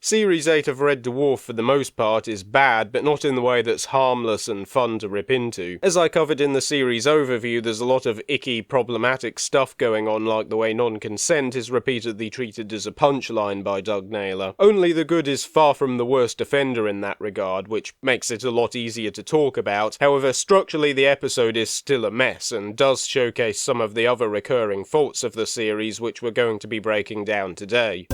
Series 8 of Red Dwarf for the most part is bad, but not in the way that's harmless and fun to rip into. As I covered in the series overview, there's a lot of icky, problematic stuff going on, like the way non-consent is repeatedly treated as a punchline by Doug Naylor. Only the Good is far from the worst offender in that regard, which makes it a lot easier to talk about. However, structurally the episode is still a mess, and does showcase some of the other recurring faults of the series which we're going to be breaking down today.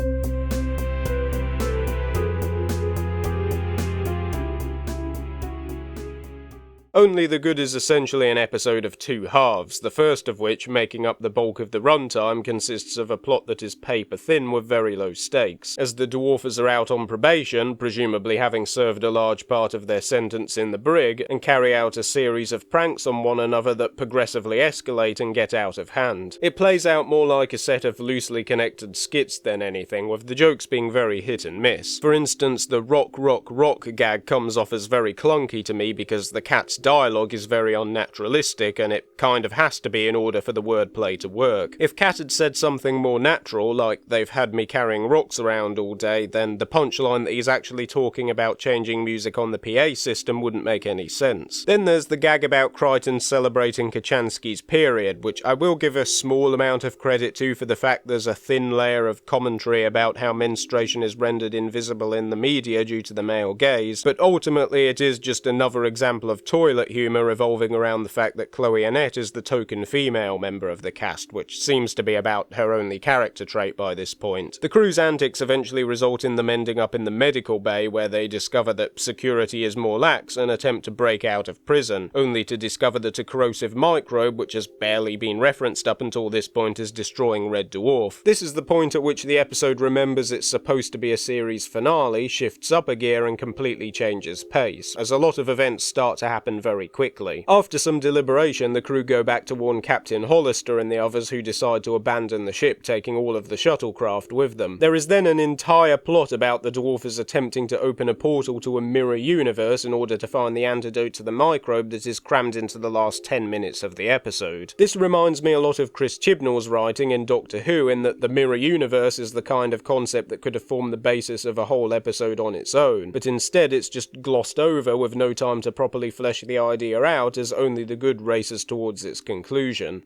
Only the Good is essentially an episode of two halves, the first of which, making up the bulk of the runtime, consists of a plot that is paper thin with very low stakes. As the Dwarfers are out on probation, presumably having served a large part of their sentence in the brig, and carry out a series of pranks on one another that progressively escalate and get out of hand. It plays out more like a set of loosely connected skits than anything, with the jokes being very hit and miss. For instance, the rock rock rock gag comes off as very clunky to me because the cat's dialogue is very unnaturalistic, and it kind of has to be in order for the wordplay to work. If Cat had said something more natural, like "they've had me carrying rocks around all day," then the punchline that he's actually talking about changing music on the PA system wouldn't make any sense. Then there's the gag about Crichton celebrating Kochanski's period, which I will give a small amount of credit to for the fact there's a thin layer of commentary about how menstruation is rendered invisible in the media due to the male gaze, but ultimately it is just another example of toilet humour revolving around the fact that Chloe Annette is the token female member of the cast, which seems to be about her only character trait by this point. The crew's antics eventually result in them ending up in the medical bay, where they discover that security is more lax and attempt to break out of prison, only to discover that a corrosive microbe, which has barely been referenced up until this point, is destroying Red Dwarf. This is the point at which the episode remembers it's supposed to be a series finale, shifts up a gear and completely changes pace, as a lot of events start to happen very quickly. After some deliberation, the crew go back to warn Captain Hollister and the others, who decide to abandon the ship, taking all of the shuttlecraft with them. There is then an entire plot about the Dwarfers attempting to open a portal to a mirror universe in order to find the antidote to the microbe that is crammed into the last 10 minutes of the episode. This reminds me a lot of Chris Chibnall's writing in Doctor Who, in that the mirror universe is the kind of concept that could have formed the basis of a whole episode on its own, but instead it's just glossed over with no time to properly flesh the idea out, as only the Good races towards its conclusion.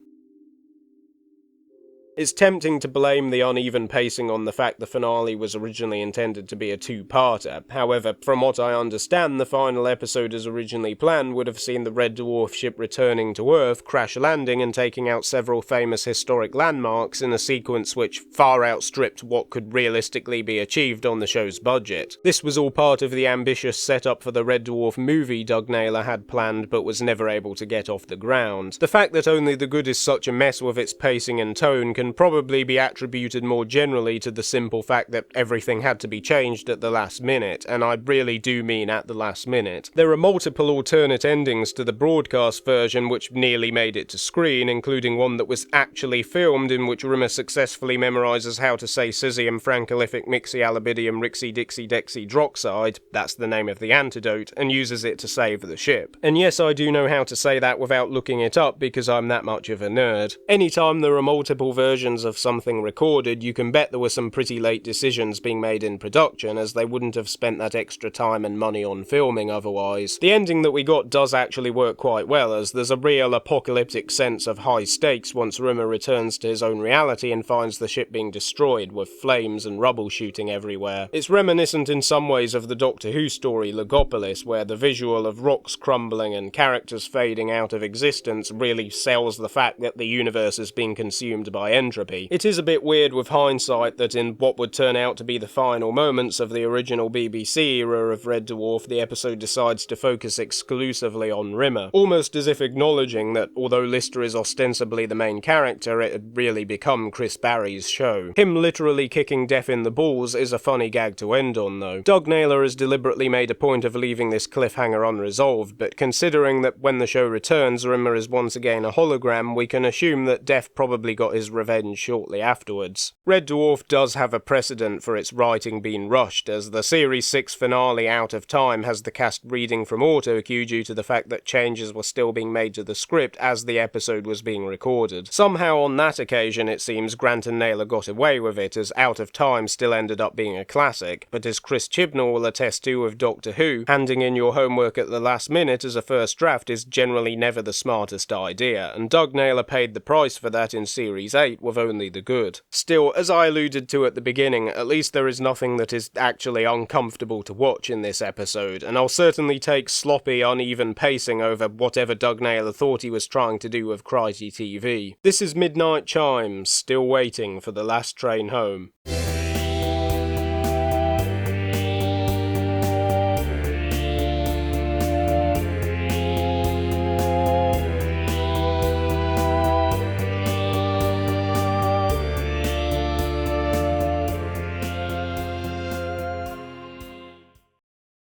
It's tempting to blame the uneven pacing on the fact the finale was originally intended to be a two-parter. However, from what I understand, the final episode as originally planned would have seen the Red Dwarf ship returning to Earth, crash landing and taking out several famous historic landmarks in a sequence which far outstripped what could realistically be achieved on the show's budget. This was all part of the ambitious setup for the Red Dwarf movie Doug Naylor had planned but was never able to get off the ground. The fact that Only the Good is such a mess with its pacing and tone can probably be attributed more generally to the simple fact that everything had to be changed at the last minute, and I really do mean at the last minute. There are multiple alternate endings to the broadcast version which nearly made it to screen, including one that was actually filmed, in which Rimmer successfully memorises how to say cesium, frankolific, mixialibidium, rixie dixie dexy droxide, that's the name of the antidote, and uses it to save the ship. And yes, I do know how to say that without looking it up because I'm that much of a nerd. Anytime there are multiple versions of something recorded, you can bet there were some pretty late decisions being made in production, as they wouldn't have spent that extra time and money on filming otherwise. The ending that we got does actually work quite well, as there's a real apocalyptic sense of high stakes once Rimmer returns to his own reality and finds the ship being destroyed, with flames and rubble shooting everywhere. It's reminiscent in some ways of the Doctor Who story Logopolis, where the visual of rocks crumbling and characters fading out of existence really sells the fact that the universe is being consumed by entropy. It is a bit weird with hindsight that in what would turn out to be the final moments of the original BBC era of Red Dwarf, the episode decides to focus exclusively on Rimmer, almost as if acknowledging that although Lister is ostensibly the main character, it had really become Chris Barry's show. Him literally kicking Death in the balls is a funny gag to end on, though. Doug Naylor has deliberately made a point of leaving this cliffhanger unresolved, but considering that when the show returns, Rimmer is once again a hologram, we can assume that Death probably got his revenge ends shortly afterwards. Red Dwarf does have a precedent for its writing being rushed, as the Series 6 finale Out of Time has the cast reading from autocue due to the fact that changes were still being made to the script as the episode was being recorded. Somehow on that occasion it seems Grant and Naylor got away with it, as Out of Time still ended up being a classic, but as Chris Chibnall will attest to with Doctor Who, handing in your homework at the last minute as a first draft is generally never the smartest idea, and Doug Naylor paid the price for that in Series 8 with only the good. Still, as I alluded to at the beginning, at least there is nothing that is actually uncomfortable to watch in this episode, and I'll certainly take sloppy, uneven pacing over whatever Doug Naylor thought he was trying to do with Crikey TV. This is Midnight Chimes, still waiting for the last train home.